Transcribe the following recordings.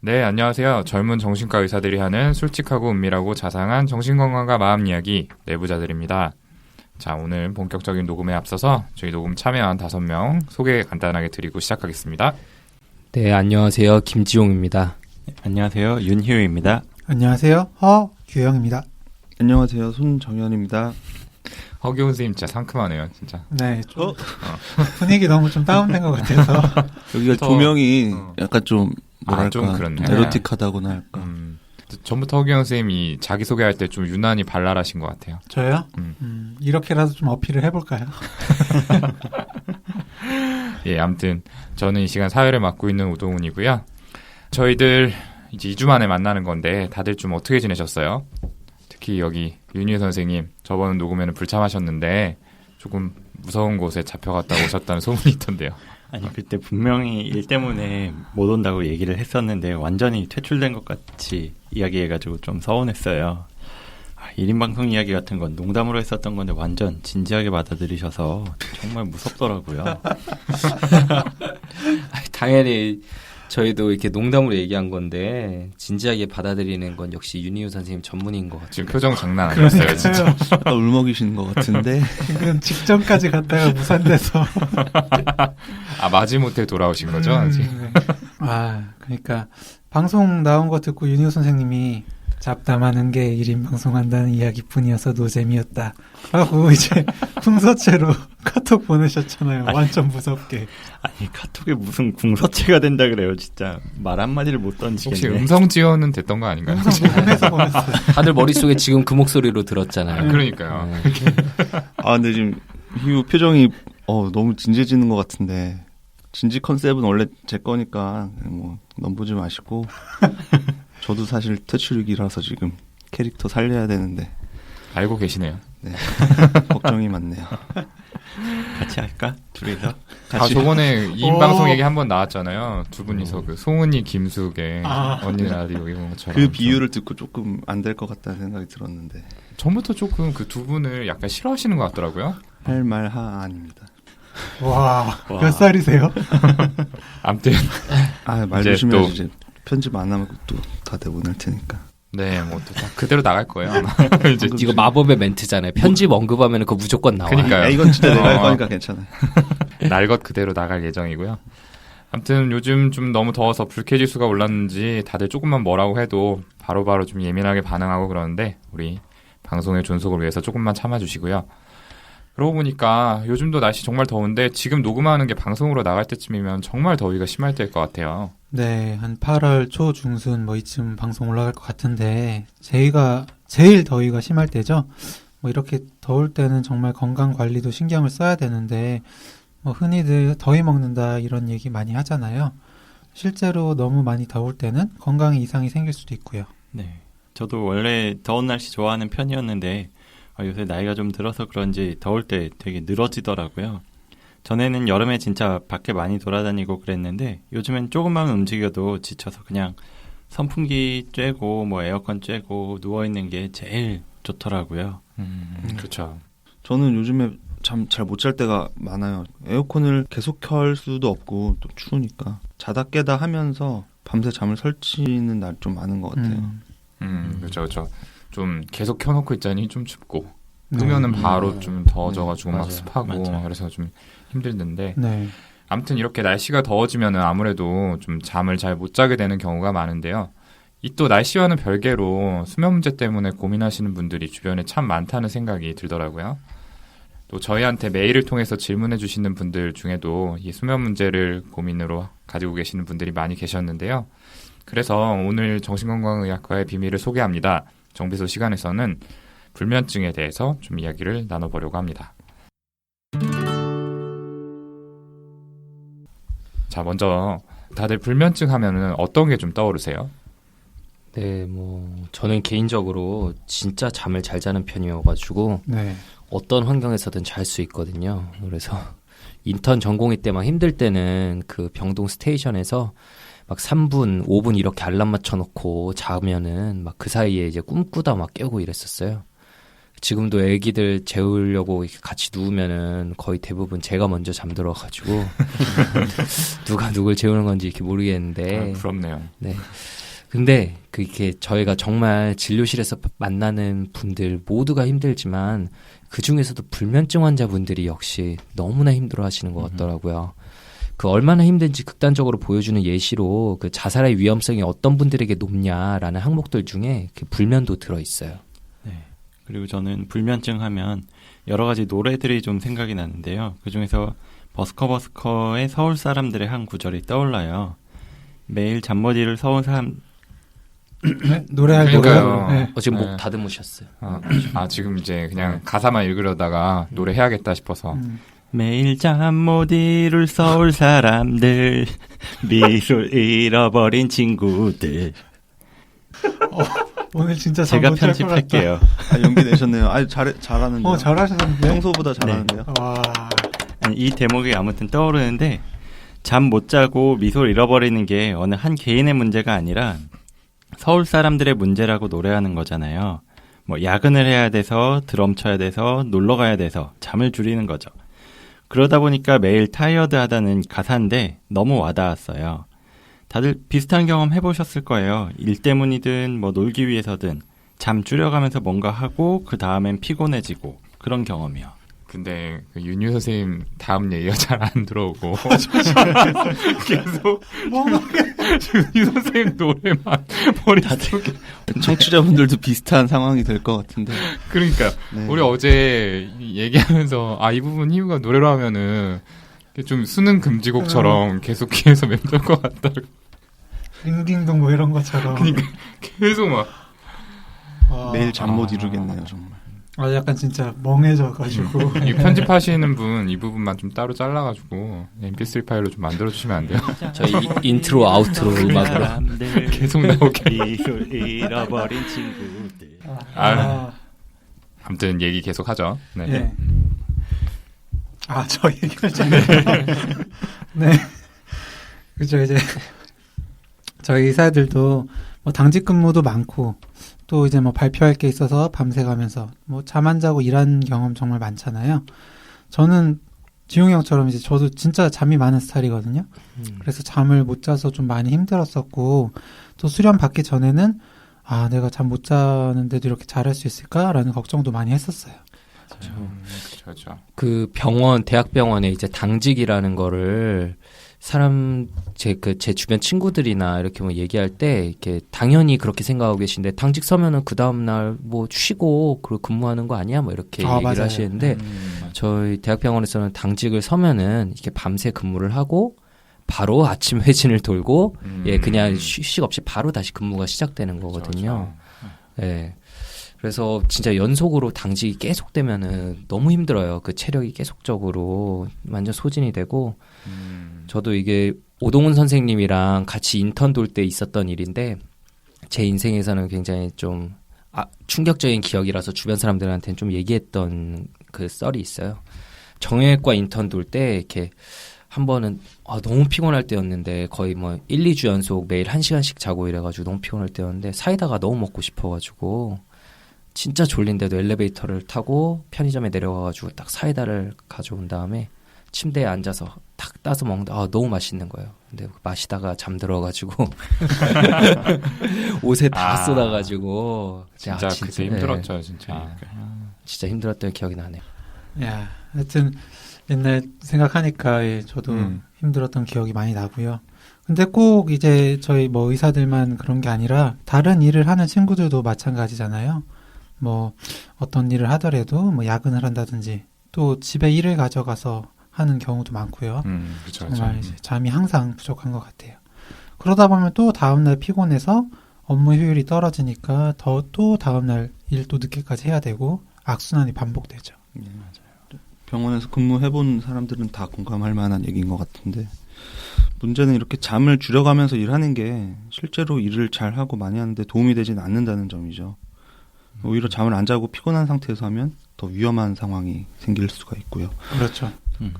네, 안녕하세요. 젊은 정신과 의사들이 하는 솔직하고 은밀하고 자상한 정신건강과 마음 이야기 내부자들입니다. 자, 오늘 본격적인 녹음에 앞서서 저희 녹음 참여한 5명 소개 간단하게 드리고 시작하겠습니다. 네, 안녕하세요. 김지용입니다. 네, 안녕하세요. 윤희우입니다. 안녕하세요. 허규영입니다. 안녕하세요. 손정현입니다. 허기훈 선생님 진짜 상큼하네요, 진짜. 네, 좀 분위기 너무 좀 다운된 것 같아서. 여기가 조명이 약간 좀 뭐랄까 좀 그렇네. 에로틱하다고나 할까. 전부터 허기훈 선생님이 자기소개할 때 좀 유난히 발랄하신 것 같아요. 저요? 이렇게라도 좀 어필을 해볼까요? 예, 아무튼 저는 이 시간 사회를 맡고 있는 우동훈이고요. 저희들 이제 2주 만에 만나는 건데 다들 좀 어떻게 지내셨어요? 특히 여기 윤희 선생님 저번 녹음에는 불참하셨는데 조금 무서운 곳에 잡혀갔다 오셨다는 소문이 있던데요. 아니 그때 분명히 일 때문에 못 온다고 얘기를 했었는데 완전히 퇴출된 것 같이 이야기해가지고 좀 서운했어요. 1인 방송 이야기 같은 건 농담으로 했었던 건데 완전 진지하게 받아들이셔서 정말 무섭더라고요. 당연히 저희도 이렇게 농담으로 얘기한 건데 진지하게 받아들이는 건 역시 윤희우 선생님 전문인 것 같아요. 지금 표정 장난 아니었어요, 진짜. 울먹이시는 것 같은데. 지금 직전까지 갔다가 무산돼서. 마지못해 돌아오신 거죠? 아직? 네. 그러니까 방송 나온 거 듣고 윤희우 선생님이 잡담하는 게 1인 방송한다는 이야기뿐이어서 노잼이었다 라고 이제 풍서체로 카톡 보내셨잖아요. 완전 무섭게. 아니 카톡에 무슨 궁서체가 된다 그래요. 진짜 말 한마디를 못 던지겠네. 혹시 음성 지원은 됐던 거 아닌가요? 음성 녹음해서 보냈어요. 다들 머릿속에 지금 그 목소리로 들었잖아요. 그러니까요. 근데 지금 희우 표정이 너무 진지해지는 것 같은데 진지 컨셉은 원래 제 거니까 뭐 넘보지 마시고 저도 사실 퇴출이라서 지금 캐릭터 살려야 되는데 알고 계시네요. 네. 걱정이 많네요. 같이 할까? 둘이서? 저번에 2인 방송 얘기 한번 나왔잖아요. 두 분이서 그 송은이 김숙의 언니 라디오 이런 것처럼. 그 비유를 듣고 조금 안 될 것 같다는 생각이 들었는데. 전부터 조금 그 두 분을 약간 싫어하시는 것 같더라고요. 할 말 아닙니다. 와, 몇 살이세요? 아무튼 말 조심해야지. 이제 편집 안 하면 또 다 내보낼 테니까. 네, 뭐 또 다 그대로 나갈 거예요. 아마. 이제 이거 마법의 멘트잖아요. 편집 언급하면 그거 무조건 나와요. 그러니까요. 이건 진짜 내가 할 거니까 괜찮아요. 날 것 그대로 나갈 예정이고요. 아무튼 요즘 좀 너무 더워서 불쾌지수가 올랐는지 다들 조금만 뭐라고 해도 바로바로 좀 예민하게 반응하고 그러는데 우리 방송의 존속을 위해서 조금만 참아주시고요. 그러고 보니까 요즘도 날씨 정말 더운데 지금 녹음하는 게 방송으로 나갈 때쯤이면 정말 더위가 심할 때일 것 같아요. 네, 한 8월 초 중순 이쯤 방송 올라갈 것 같은데 저희가 제일 더위가 심할 때죠. 이렇게 더울 때는 정말 건강 관리도 신경을 써야 되는데 흔히들 더위 먹는다 이런 얘기 많이 하잖아요. 실제로 너무 많이 더울 때는 건강에 이상이 생길 수도 있고요. 네, 저도 원래 더운 날씨 좋아하는 편이었는데 요새 나이가 좀 들어서 그런지 더울 때 되게 늘어지더라고요. 전에는 여름에 진짜 밖에 많이 돌아다니고 그랬는데 요즘엔 조금만 움직여도 지쳐서 그냥 선풍기 쬐고 에어컨 쬐고 누워있는 게 제일 좋더라고요. 그렇죠. 저는 요즘에 잠 잘 못 잘 때가 많아요. 에어컨을 계속 켤 수도 없고 또 추우니까 자다 깨다 하면서 밤새 잠을 설치는 날 좀 많은 것 같아요. 그렇죠. 좀 계속 켜놓고 있자니 좀 춥고 끄면은 바로 좀 더워져가지고 막 습하고 그래서 좀 힘들던데. 네. 아무튼 이렇게 날씨가 더워지면은 아무래도 좀 잠을 잘 못 자게 되는 경우가 많은데요. 이 또 날씨와는 별개로 수면 문제 때문에 고민하시는 분들이 주변에 참 많다는 생각이 들더라고요. 또 저희한테 메일을 통해서 질문해 주시는 분들 중에도 이 수면 문제를 고민으로 가지고 계시는 분들이 많이 계셨는데요. 그래서 오늘 정신건강의학과의 비밀을 소개합니다. 정비소 시간에서는 불면증에 대해서 좀 이야기를 나눠보려고 합니다. 자, 먼저 다들 불면증 하면은 어떤 게 좀 떠오르세요? 네, 저는 개인적으로 진짜 잠을 잘 자는 편이어가지고 네. 어떤 환경에서든 잘 수 있거든요. 그래서 인턴 전공의 때 막 힘들 때는 그 병동 스테이션에서 막 3분, 5분 이렇게 알람 맞춰놓고 자면은 막 그 사이에 이제 꿈꾸다 막 깨고 이랬었어요. 지금도 애기들 재우려고 이렇게 같이 누우면은 거의 대부분 제가 먼저 잠들어가지고 누가 누굴 재우는 건지 이렇게 모르겠는데. 아, 부럽네요. 네. 근데 그게 저희가 정말 진료실에서 만나는 분들 모두가 힘들지만 그 중에서도 불면증 환자분들이 역시 너무나 힘들어하시는 것 같더라고요. 그 얼마나 힘든지 극단적으로 보여주는 예시로 그 자살의 위험성이 어떤 분들에게 높냐라는 항목들 중에 그 불면도 들어 있어요. 네. 그리고 저는 불면증 하면 여러 가지 노래들이 좀 생각이 나는데요. 그 중에서 버스커의 서울 사람들의 한 구절이 떠올라요. 매일 잠 못 이룰 서울 사람 네? 노래할 그러니까요. 때요. 네. 지금 네. 목 다듬으셨어요. 지금 이제 그냥 가사만 읽으려다가 노래 해야겠다 싶어서. 매일 잠 못 이룰 서울 사람들 미술 잃어버린 친구들. 오늘 진짜 제가 잠못 잘 것 같다. 편집할게요. 아, 용기 내셨네요. 아, 잘하는데요. 잘하셨는데. 평소보다 잘하는데요. 와. 아니, 이 대목이 아무튼 떠오르는데 잠 못 자고 미소를 잃어버리는 게 어느 한 개인의 문제가 아니라 서울 사람들의 문제라고 노래하는 거잖아요. 뭐 야근을 해야 돼서 드럼 쳐야 돼서 놀러 가야 돼서 잠을 줄이는 거죠. 그러다 보니까 매일 타이어드하다는 가사인데 너무 와닿았어요. 다들 비슷한 경험 해보셨을 거예요. 일 때문이든 뭐 놀기 위해서든 잠 줄여가면서 뭔가 하고 그 다음엔 피곤해지고 그런 경험이요. 근데 그 윤유 선생님 다음 얘기가 잘 안 들어오고 계속 윤유 선생님 노래만 머릿속에. 청취자분들도 비슷한 상황이 될 것 같은데. 그러니까 네. 우리 어제 얘기하면서 이 부분 희우가 노래로 하면은 좀 수능 금지곡처럼 계속 귀에서 맴돌 것 같다. 링딩동 뭐 이런 것처럼. 그러니까 계속 막 와. 매일 잠 못 이루겠네요, 정말. 약간 진짜 멍해져가지고. 이 편집하시는 분 이 부분만 좀 따로 잘라가지고 mp3 파일로 좀 만들어주시면 안 돼요? 저희 인트로 아우트로 음악으로 사람들 계속 나오게. 미술 잃어버린 친구들. 아무튼 얘기 계속 하죠. 네. 예. 저 얘기를 잖아요. 네. 그죠, 이제. 저희 의사들도 뭐 당직 근무도 많고, 또 이제 뭐 발표할 게 있어서 밤새 가면서 뭐 잠 안 자고 일한 경험 정말 많잖아요. 저는 지용이 형처럼 이제 저도 진짜 잠이 많은 스타일이거든요. 그래서 잠을 못 자서 좀 많이 힘들었었고, 또 수련 받기 전에는 내가 잠 못 자는데도 이렇게 잘할 수 있을까라는 걱정도 많이 했었어요. 그렇죠. 그 대학병원에 이제 당직이라는 거를 제 주변 친구들이나 이렇게 뭐 얘기할 때, 이렇게 당연히 그렇게 생각하고 계신데, 당직 서면은 그 다음날 뭐 쉬고, 그리고 근무하는 거 아니야? 뭐 이렇게 얘기를 맞아요. 하시는데, 저희 대학병원에서는 당직을 서면은 이렇게 밤새 근무를 하고, 바로 아침 회진을 돌고, 그냥 휴식 없이 바로 다시 근무가 시작되는 거거든요. 예. 그래서 진짜 연속으로 당직이 계속 되면은 너무 힘들어요. 그 체력이 계속적으로 완전 소진이 되고, 저도 이게 오동훈 선생님이랑 같이 인턴 돌 때 있었던 일인데, 제 인생에서는 굉장히 좀 충격적인 기억이라서 주변 사람들한테는 좀 얘기했던 그 썰이 있어요. 정형외과 인턴 돌 때 이렇게 한 번은 너무 피곤할 때였는데, 거의 뭐 1, 2주 연속 매일 1시간씩 자고 이래가지고 너무 피곤할 때였는데, 사이다가 너무 먹고 싶어가지고 진짜 졸린데도 엘리베이터를 타고 편의점에 내려가가지고 딱 사이다를 가져온 다음에 침대에 앉아서 탁 따서 먹는데 너무 맛있는 거예요. 근데 마시다가 잠들어가지고 옷에 다 쏟아가지고 진짜 그때 힘들었죠, 진짜. 진짜 힘들었던 기억이 나네요. 야, 하여튼 옛날 생각하니까 저도 힘들었던 기억이 많이 나고요. 근데 꼭 이제 저희 뭐 의사들만 그런 게 아니라 다른 일을 하는 친구들도 마찬가지잖아요. 뭐 어떤 일을 하더라도 뭐 야근을 한다든지 또 집에 일을 가져가서 하는 경우도 많고요. 그쵸, 정말 이제 잠이 항상 부족한 것 같아요. 그러다 보면 또 다음날 피곤해서 업무 효율이 떨어지니까 또 다음날 일 또 늦게까지 해야 되고 악순환이 반복되죠. 네, 맞아요. 병원에서 근무해본 사람들은 다 공감할 만한 얘기인 것 같은데, 문제는 이렇게 잠을 줄여가면서 일하는 게 실제로 일을 잘하고 많이 하는데 도움이 되진 않는다는 점이죠. 오히려 잠을 안 자고 피곤한 상태에서 하면 더 위험한 상황이 생길 수가 있고요. 그렇죠.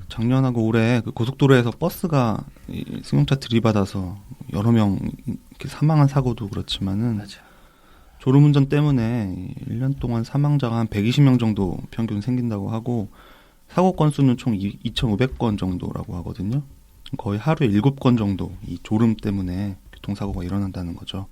작년하고 올해 그 고속도로에서 버스가 승용차 들이받아서 여러 명 이렇게 사망한 사고도 그렇지만, 졸음운전 때문에 1년 동안 사망자가 한 120명 정도 평균 생긴다고 하고 사고 건수는 총 2,500건 정도라고 하거든요. 거의 하루에 7건 정도 이 졸음 때문에 교통사고가 일어난다는 거죠.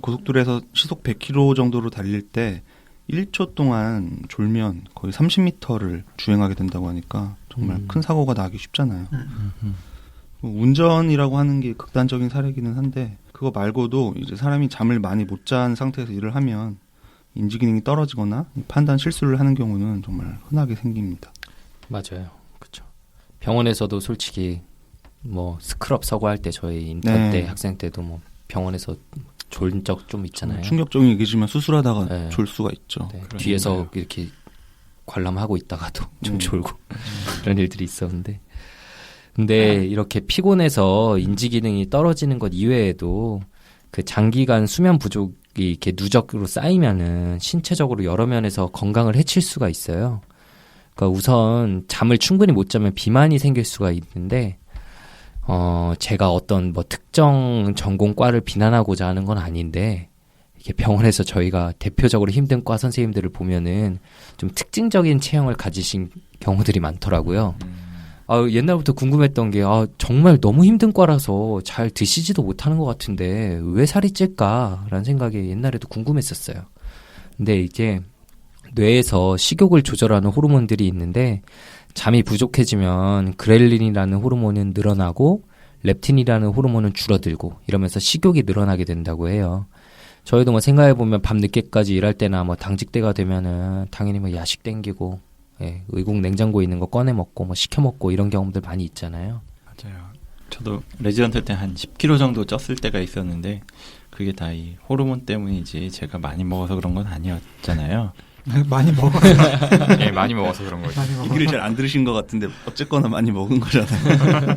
고속도로에서 시속 100km 정도로 달릴 때 1초 동안 졸면 거의 30m를 주행하게 된다고 하니까 정말 큰 사고가 나기 쉽잖아요. 운전이라고 하는 게 극단적인 사례기는 한데 그거 말고도 이제 사람이 잠을 많이 못 잔 상태에서 일을 하면 인지 기능이 떨어지거나 판단 실수를 하는 경우는 정말 흔하게 생깁니다. 맞아요. 그렇죠. 병원에서도 솔직히 뭐 스크럽 서고 할 때 저희 인턴 때 학생 때도 뭐 병원에서 졸은 적 좀 있잖아요. 충격적인 얘기지만 수술하다가 네. 졸 수가 있죠. 네. 뒤에서 이렇게 관람하고 있다가도 좀 졸고 이런 일들이 있었는데 근데 이렇게 피곤해서 인지 기능이 떨어지는 것 이외에도 그 장기간 수면 부족이 이렇게 누적으로 쌓이면은 신체적으로 여러 면에서 건강을 해칠 수가 있어요. 그러니까 우선 잠을 충분히 못 자면 비만이 생길 수가 있는데 제가 어떤 뭐 특정 전공과를 비난하고자 하는 건 아닌데 이렇게 병원에서 저희가 대표적으로 힘든 과 선생님들을 보면은 좀 특징적인 체형을 가지신 경우들이 많더라고요. 옛날부터 궁금했던 게 정말 너무 힘든 과라서 잘 드시지도 못하는 것 같은데 왜 살이 찔까라는 생각이 옛날에도 궁금했었어요. 근데 이게 뇌에서 식욕을 조절하는 호르몬들이 있는데 잠이 부족해지면 그렐린이라는 호르몬은 늘어나고 렙틴이라는 호르몬은 줄어들고 이러면서 식욕이 늘어나게 된다고 해요. 저희도 뭐 생각해보면 밤 늦게까지 일할 때나 뭐 당직대가 되면은 당연히 뭐 야식 땡기고 의국 냉장고에 있는 거 꺼내 먹고 뭐 시켜 먹고 이런 경험들 많이 있잖아요. 맞아요. 저도 레지던트 때 한 10kg 정도 쪘을 때가 있었는데 그게 다 이 호르몬 때문이지 제가 많이 먹어서 그런 건 아니었잖아요. 많이 먹어요. 예, 많이 먹어서 그런 거죠. 얘기를 잘 안 들으신 것 같은데 어쨌거나 많이 먹은 거잖아요.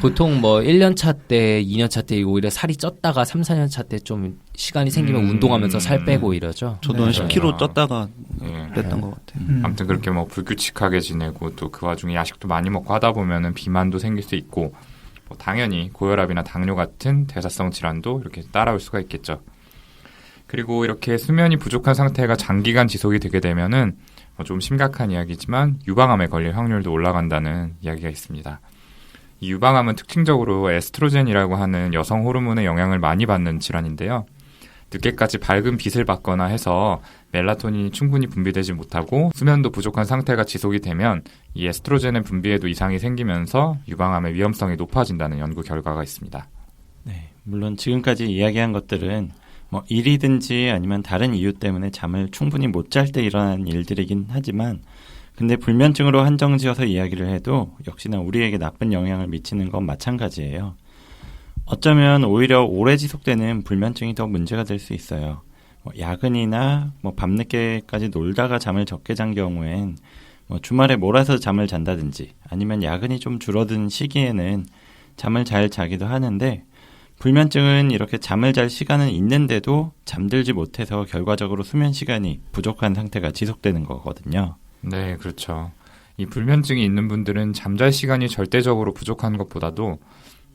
보통 뭐 1년 차 때, 2년 차 때 오히려 살이 쪘다가 3, 4년 차 때 좀 시간이 생기면 운동하면서 살 빼고 이러죠. 저도 한 10kg 쪘다가 예. 뺐던 것 같아요. 아무튼 그렇게 뭐 불규칙하게 지내고 또 그 와중에 야식도 많이 먹고 하다 보면은 비만도 생길 수 있고 뭐 당연히 고혈압이나 당뇨 같은 대사성 질환도 이렇게 따라올 수가 있겠죠. 그리고 이렇게 수면이 부족한 상태가 장기간 지속이 되게 되면은 좀 심각한 이야기지만 유방암에 걸릴 확률도 올라간다는 이야기가 있습니다. 이 유방암은 특징적으로 에스트로겐이라고 하는 여성 호르몬의 영향을 많이 받는 질환인데요. 늦게까지 밝은 빛을 받거나 해서 멜라토닌이 충분히 분비되지 못하고 수면도 부족한 상태가 지속이 되면 이 에스트로겐의 분비에도 이상이 생기면서 유방암의 위험성이 높아진다는 연구 결과가 있습니다. 네, 물론 지금까지 이야기한 것들은 뭐 일이든지 아니면 다른 이유 때문에 잠을 충분히 못 잘 때 일어나는 일들이긴 하지만 근데 불면증으로 한정지어서 이야기를 해도 역시나 우리에게 나쁜 영향을 미치는 건 마찬가지예요. 어쩌면 오히려 오래 지속되는 불면증이 더 문제가 될 수 있어요. 뭐 야근이나 뭐 밤늦게까지 놀다가 잠을 적게 잔 경우엔 뭐 주말에 몰아서 잠을 잔다든지 아니면 야근이 좀 줄어든 시기에는 잠을 잘 자기도 하는데 불면증은 이렇게 잠을 잘 시간은 있는데도 잠들지 못해서 결과적으로 수면 시간이 부족한 상태가 지속되는 거거든요. 네, 그렇죠. 이 불면증이 있는 분들은 잠잘 시간이 절대적으로 부족한 것보다도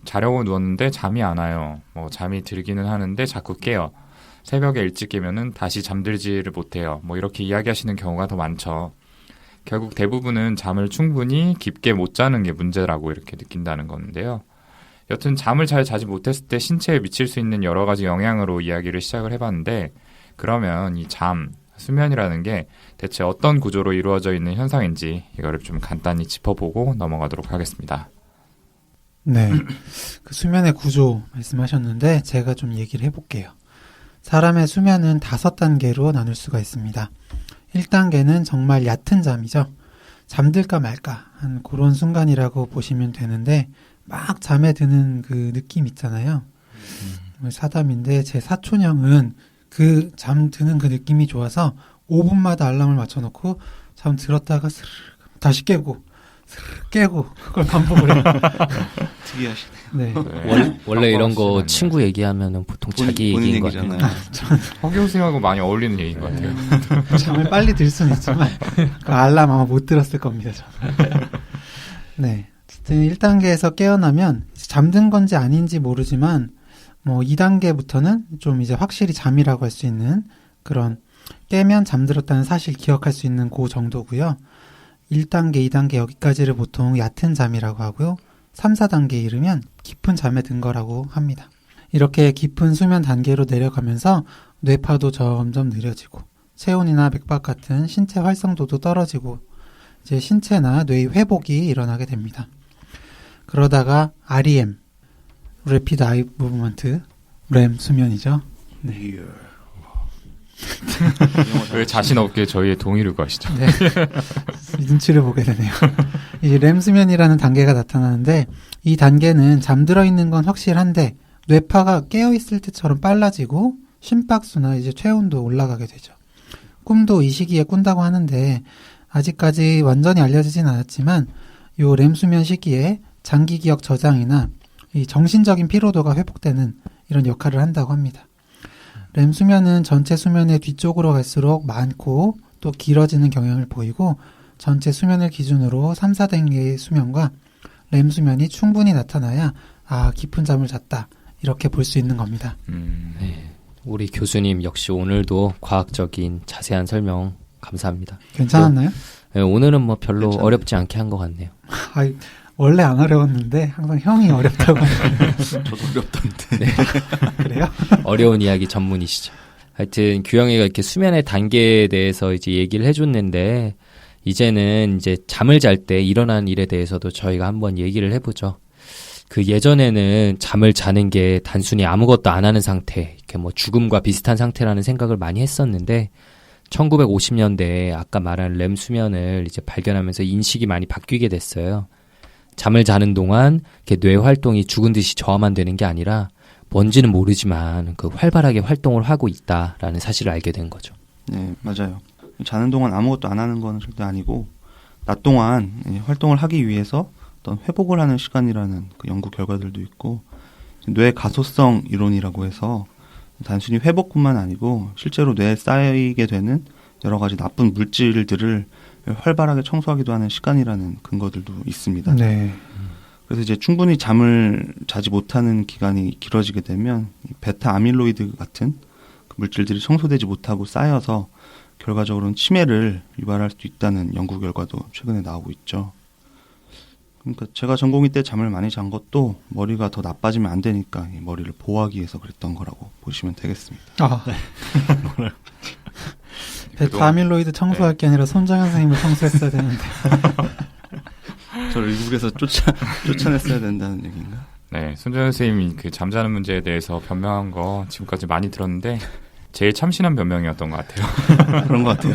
자려고 누웠는데 잠이 안 와요. 뭐 잠이 들기는 하는데 자꾸 깨요. 새벽에 일찍 깨면은 다시 잠들지를 못해요. 뭐 이렇게 이야기하시는 경우가 더 많죠. 결국 대부분은 잠을 충분히 깊게 못 자는 게 문제라고 이렇게 느낀다는 건데요. 여튼 잠을 잘 자지 못했을 때 신체에 미칠 수 있는 여러 가지 영향으로 이야기를 시작을 해봤는데 그러면 이 잠, 수면이라는 게 대체 어떤 구조로 이루어져 있는 현상인지 이거를 좀 간단히 짚어보고 넘어가도록 하겠습니다. 네, 그 수면의 구조 말씀하셨는데 제가 좀 얘기를 해볼게요. 사람의 수면은 5단계로 나눌 수가 있습니다. 1단계는 정말 얕은 잠이죠. 잠들까 말까 한 그런 순간이라고 보시면 되는데 막 잠에 드는 그 느낌 있잖아요. 사담인데 제 사촌형은 그 잠 드는 그 느낌이 좋아서 5분마다 알람을 맞춰놓고 잠 들었다가 스르르 다시 깨고 스르르 깨고 그걸 반복을 해요. 특이하시네. 네. 원래 이런 거 친구 얘기하면은 보통 자기 본인 얘기인 거 같아요. 얘기잖아요. 허경생하고 많이 어울리는 얘기인 것 같아요. 잠을 빨리 들 수는 있지만 그 알람 아마 못 들었을 겁니다. 저는. 네. 어쨌든 1단계에서 깨어나면 잠든 건지 아닌지 모르지만 뭐 2단계부터는 좀 이제 확실히 잠이라고 할 수 있는 그런 깨면 잠들었다는 사실 기억할 수 있는 그 정도고요. 1단계, 2단계 여기까지를 보통 얕은 잠이라고 하고요. 3, 4단계에 이르면 깊은 잠에 든 거라고 합니다. 이렇게 깊은 수면 단계로 내려가면서 뇌파도 점점 느려지고 체온이나 맥박 같은 신체 활성도도 떨어지고 이제 신체나 뇌의 회복이 일어나게 됩니다. 그러다가 REM, Rapid Eye Movement, REM 수면이죠. 네. 왜 자신 없게 저희의 동의를 구하시죠? 네. 눈치를 보게 되네요. 이 REM 수면이라는 단계가 나타나는데 이 단계는 잠들어 있는 건 확실한데 뇌파가 깨어 있을 때처럼 빨라지고 심박수나 이제 체온도 올라가게 되죠. 꿈도 이 시기에 꾼다고 하는데 아직까지 완전히 알려지진 않았지만 요 REM 수면 시기에 장기 기억 저장이나 이 정신적인 피로도가 회복되는 이런 역할을 한다고 합니다. REM 수면은 전체 수면의 뒤쪽으로 갈수록 많고 또 길어지는 경향을 보이고 전체 수면을 기준으로 3, 4단계의 수면과 REM 수면이 충분히 나타나야 깊은 잠을 잤다 이렇게 볼 수 있는 겁니다. 네. 우리 교수님 역시 오늘도 과학적인 자세한 설명 감사합니다. 괜찮았나요? 네, 오늘은 뭐 별로 괜찮아요. 어렵지 않게 한 것 같네요. 원래 안 어려웠는데 항상 형이 어렵다고 하는데 저도 어렵던데. 네. 그래요? 어려운 이야기 전문이시죠. 하여튼 규영이가 이렇게 수면의 단계에 대해서 이제 얘기를 해줬는데 이제는 이제 잠을 잘 때 일어나는 일에 대해서도 저희가 한번 얘기를 해보죠. 그 예전에는 잠을 자는 게 단순히 아무것도 안 하는 상태, 이렇게 뭐 죽음과 비슷한 상태라는 생각을 많이 했었는데 1950년대에 아까 말한 렘 수면을 이제 발견하면서 인식이 많이 바뀌게 됐어요. 잠을 자는 동안 이렇게 뇌 활동이 죽은 듯이 저하만 되는 게 아니라 뭔지는 모르지만 그 활발하게 활동을 하고 있다라는 사실을 알게 된 거죠. 네, 맞아요. 자는 동안 아무것도 안 하는 건 절대 아니고 낮 동안 활동을 하기 위해서 어떤 회복을 하는 시간이라는 그 연구 결과들도 있고 뇌 가소성 이론이라고 해서 단순히 회복뿐만 아니고 실제로 뇌에 쌓이게 되는 여러 가지 나쁜 물질들을 활발하게 청소하기도 하는 시간이라는 근거들도 있습니다. 네. 그래서 이제 충분히 잠을 자지 못하는 기간이 길어지게 되면 베타 아밀로이드 같은 그 물질들이 청소되지 못하고 쌓여서 결과적으로는 치매를 유발할 수 있다는 연구 결과도 최근에 나오고 있죠. 그러니까 제가 전공의 때 잠을 많이 잔 것도 머리가 더 나빠지면 안 되니까 이 머리를 보호하기 위해서 그랬던 거라고 보시면 되겠습니다. 베타 아밀로이드 청소할 게 아니라 손정현 선생님을 청소했어야 되는데. 저를 미국에서 쫓아냈어야 된다는 얘기인가? 네, 손정현 선생님이 그 잠자는 문제에 대해서 변명한 거 지금까지 많이 들었는데 제일 참신한 변명이었던 것 같아요. 그런 것 같아요.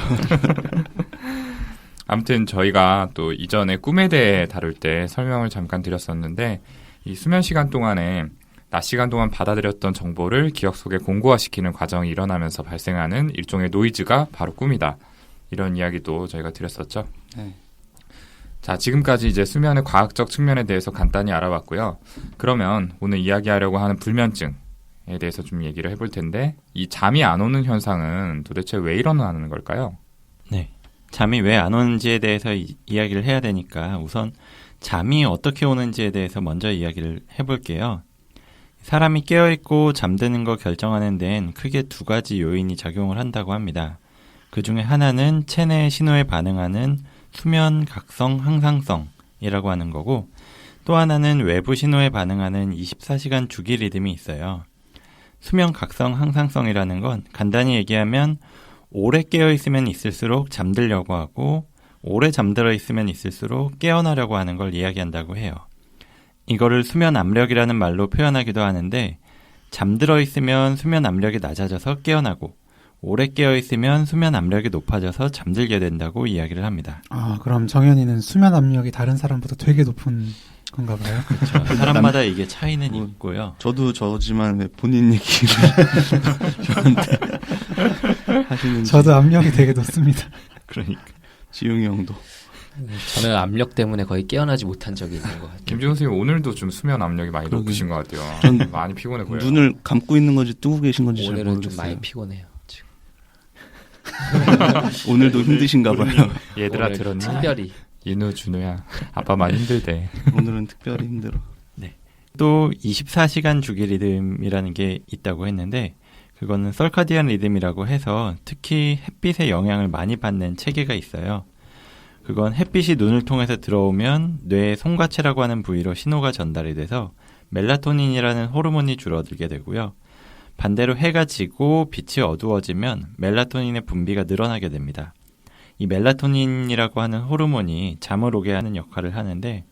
아무튼 저희가 또 이전에 꿈에 대해 다룰 때 설명을 잠깐 드렸었는데 이 수면 시간 동안에 낮 시간 동안 받아들였던 정보를 기억 속에 공고화시키는 과정이 일어나면서 발생하는 일종의 노이즈가 바로 꿈이다. 이런 이야기도 저희가 드렸었죠. 네. 자, 지금까지 이제 수면의 과학적 측면에 대해서 간단히 알아봤고요. 그러면 오늘 이야기하려고 하는 불면증에 대해서 좀 얘기를 해볼 텐데 이 잠이 안 오는 현상은 도대체 왜 일어나는 걸까요? 네. 잠이 왜 안 오는지에 대해서 이야기를 해야 되니까 우선 잠이 어떻게 오는지에 대해서 먼저 이야기를 해볼게요. 사람이 깨어있고 잠드는 거 결정하는 데엔 크게 두 가지 요인이 작용을 한다고 합니다. 그 중에 하나는 체내 신호에 반응하는 수면 각성 항상성이라고 하는 거고 또 하나는 외부 신호에 반응하는 24시간 주기 리듬이 있어요. 수면 각성 항상성이라는 건 간단히 얘기하면 오래 깨어있으면 있을수록 잠들려고 하고 오래 잠들어 있으면 있을수록 깨어나려고 하는 걸 이야기한다고 해요. 이거를 수면 압력이라는 말로 표현하기도 하는데 잠들어 있으면 수면 압력이 낮아져서 깨어나고 오래 깨어있으면 수면 압력이 높아져서 잠들게 된다고 이야기를 합니다. 그럼 정현이는 수면 압력이 다른 사람보다 되게 높은 건가 봐요. 그렇죠. 사람마다 이게 차이는 있고요. 저도 저지만 왜 본인 얘기를 저한테 하시는지. 저도 압력이 되게 높습니다. 그러니까. 지웅이 형도. 저는 압력 때문에 거의 깨어나지 못한 적이 있는 것 같아요. 김지훈 선생님 오늘도 좀 수면 압력이 많이 그러게. 높으신 것 같아요. 전 많이 피곤해 보여요. 눈을 감고 있는 건지 뜨고 계신 건지 잘 오늘은 모르겠어요. 좀 많이 피곤해요. 지금. 오늘도 힘드신가 봐요. 얘들아 오늘 들었니? 특별히 인우 준우야 아빠 많이 힘들대. 오늘은 특별히 힘들어. 또 24시간 주기 리듬이라는 게 있다고 했는데 그거는 설카디안 리듬이라고 해서 특히 햇빛의 영향을 많이 받는 체계가 있어요. 그건 햇빛이 눈을 통해서 들어오면 뇌의 송가체라고 하는 부위로 신호가 전달이 돼서 멜라토닌이라는 호르몬이 줄어들게 되고요. 반대로 해가 지고 빛이 어두워지면 멜라토닌의 분비가 늘어나게 됩니다. 이 멜라토닌이라고 하는 호르몬이 잠을 오게 하는 역할을 하는데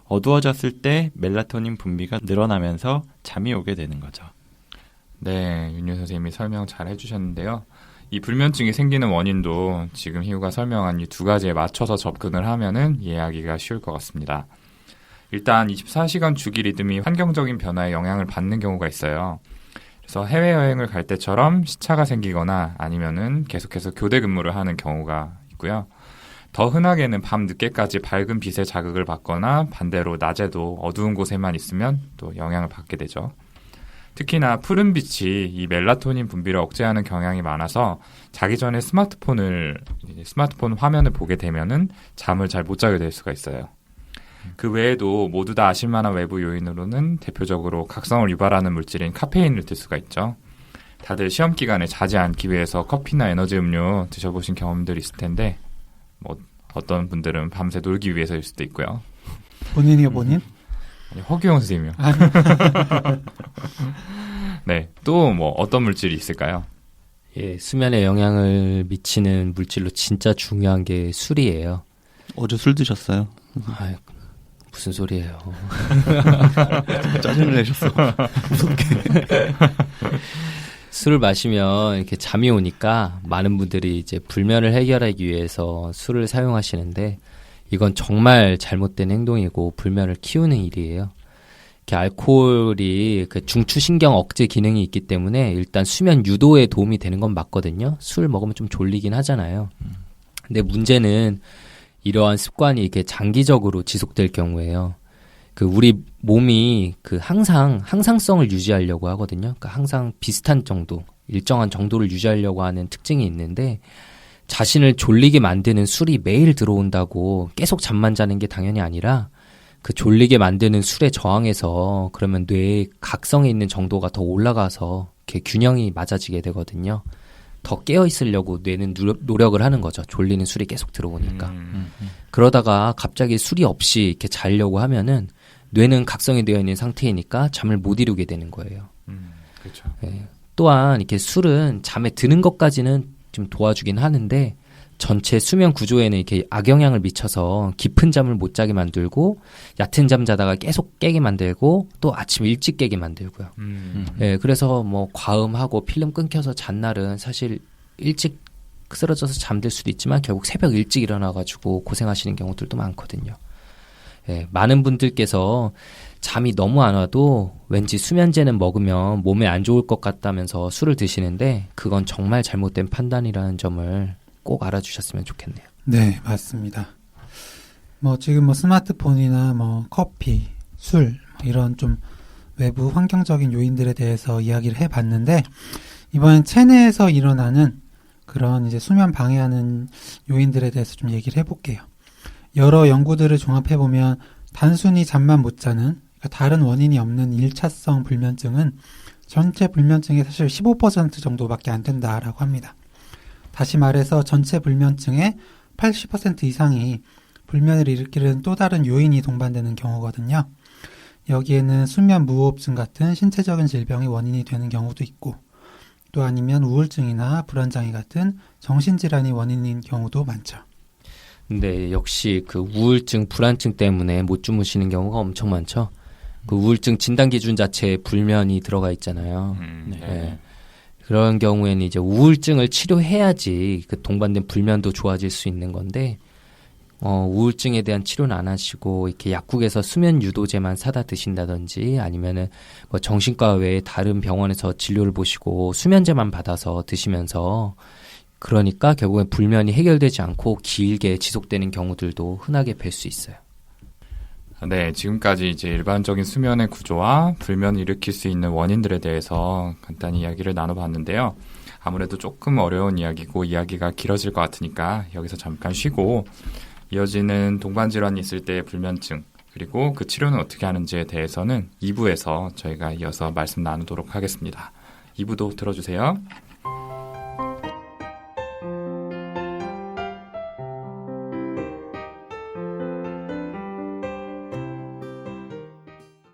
어두워졌을 때 멜라토닌 분비가 늘어나면서 잠이 오게 되는 거죠. 네, 윤유 선생님이 설명 잘 해주셨는데요. 이 불면증이 생기는 원인도 지금 희우가 설명한 이 두 가지에 맞춰서 접근을 하면은 이해하기가 쉬울 것 같습니다. 일단 24시간 주기 리듬이 환경적인 변화에 영향을 받는 경우가 있어요. 그래서 해외여행을 갈 때처럼 시차가 생기거나 아니면은 계속해서 교대 근무를 하는 경우가 있고요. 더 흔하게는 밤 늦게까지 밝은 빛의 자극을 받거나 반대로 낮에도 어두운 곳에만 있으면 또 영향을 받게 되죠. 특히나 푸른 빛이 이 멜라토닌 분비를 억제하는 경향이 많아서 자기 전에 스마트폰 화면을 보게 되면은 잠을 잘 못 자게 될 수가 있어요. 그 외에도 모두 다 아실 만한 외부 요인으로는 대표적으로 각성을 유발하는 물질인 카페인을 들 수가 있죠. 다들 시험 기간에 자지 않기 위해서 커피나 에너지 음료 드셔보신 경험들이 있을 텐데 뭐 어떤 분들은 밤새 놀기 위해서일 수도 있고요. 본인이요, 본인? 아니, 허규영 선생님이요. 네, 또 뭐 어떤 물질이 있을까요? 예, 수면에 영향을 미치는 물질로 진짜 중요한 게 술이에요. 어제 술 드셨어요? 아유, 무슨 소리예요. 짜증을 내셨어. 무섭게. 술을 마시면 이렇게 잠이 오니까 많은 분들이 이제 불면을 해결하기 위해서 술을 사용하시는데 이건 정말 잘못된 행동이고 불면을 키우는 일이에요. 이렇게 알코올이 그 중추신경 억제 기능이 있기 때문에 일단 수면 유도에 도움이 되는 건 맞거든요. 술 먹으면 좀 졸리긴 하잖아요. 근데 문제는 이러한 습관이 이렇게 장기적으로 지속될 경우에요. 그 우리 몸이 그 항상성을 유지하려고 하거든요. 그러니까 항상 비슷한 정도, 일정한 정도를 유지하려고 하는 특징이 있는데 자신을 졸리게 만드는 술이 매일 들어온다고 계속 잠만 자는 게 당연히 아니라 그 졸리게 만드는 술에 저항해서 그러면 뇌의 각성에 있는 정도가 더 올라가서 이렇게 균형이 맞아지게 되거든요. 더 깨어 있으려고 뇌는 노력을 하는 거죠. 졸리는 술이 계속 들어오니까. 그러다가 갑자기 술이 없이 이렇게 자려고 하면은 뇌는 각성이 되어 있는 상태이니까 잠을 못 이루게 되는 거예요. 그렇죠. 네. 또한 이렇게 술은 잠에 드는 것까지는 좀 도와주긴 하는데 전체 수면 구조에는 이렇게 악영향을 미쳐서 깊은 잠을 못 자게 만들고 얕은 잠 자다가 계속 깨게 만들고 또 아침 일찍 깨게 만들고요. 네, 그래서 뭐 과음하고 필름 끊겨서 잔 날은 사실 일찍 쓰러져서 잠들 수도 있지만 결국 새벽 일찍 일어나가지고 고생하시는 경우들도 많거든요. 네, 많은 분들께서 잠이 너무 안 와도 왠지 수면제는 먹으면 몸에 안 좋을 것 같다면서 술을 드시는데 그건 정말 잘못된 판단이라는 점을 꼭 알아주셨으면 좋겠네요. 네, 맞습니다. 뭐 지금 뭐 스마트폰이나 뭐 커피, 술 이런 좀 외부 환경적인 요인들에 대해서 이야기를 해봤는데 이번엔 체내에서 일어나는 그런 이제 수면 방해하는 요인들에 대해서 좀 얘기를 해볼게요. 여러 연구들을 종합해보면 단순히 잠만 못 자는 그러니까 다른 원인이 없는 1차성 불면증은 전체 불면증의 사실 15% 정도밖에 안 된다라고 합니다. 다시 말해서 전체 불면증의 80% 이상이 불면을 일으키는 또 다른 요인이 동반되는 경우거든요. 여기에는 수면 무호흡증 같은 신체적인 질병이 원인이 되는 경우도 있고 또 아니면 우울증이나 불안장애 같은 정신질환이 원인인 경우도 많죠. 근데 역시 그 우울증, 불안증 때문에 못 주무시는 경우가 엄청 많죠. 그 우울증 진단 기준 자체에 불면이 들어가 있잖아요. 네. 네. 그런 경우에는 이제 우울증을 치료해야지 그 동반된 불면도 좋아질 수 있는 건데 우울증에 대한 치료는 안 하시고 이렇게 약국에서 수면 유도제만 사다 드신다든지 아니면은 뭐 정신과 외에 다른 병원에서 진료를 보시고 수면제만 받아서 드시면서 그러니까 결국엔 불면이 해결되지 않고 길게 지속되는 경우들도 흔하게 뵐 수 있어요. 네, 지금까지 이제 일반적인 수면의 구조와 불면을 일으킬 수 있는 원인들에 대해서 간단히 이야기를 나눠봤는데요. 아무래도 조금 어려운 이야기고 이야기가 길어질 것 같으니까 여기서 잠깐 쉬고 이어지는 동반질환이 있을 때의 불면증 그리고 그 치료는 어떻게 하는지에 대해서는 2부에서 저희가 이어서 말씀 나누도록 하겠습니다. 2부도 들어주세요.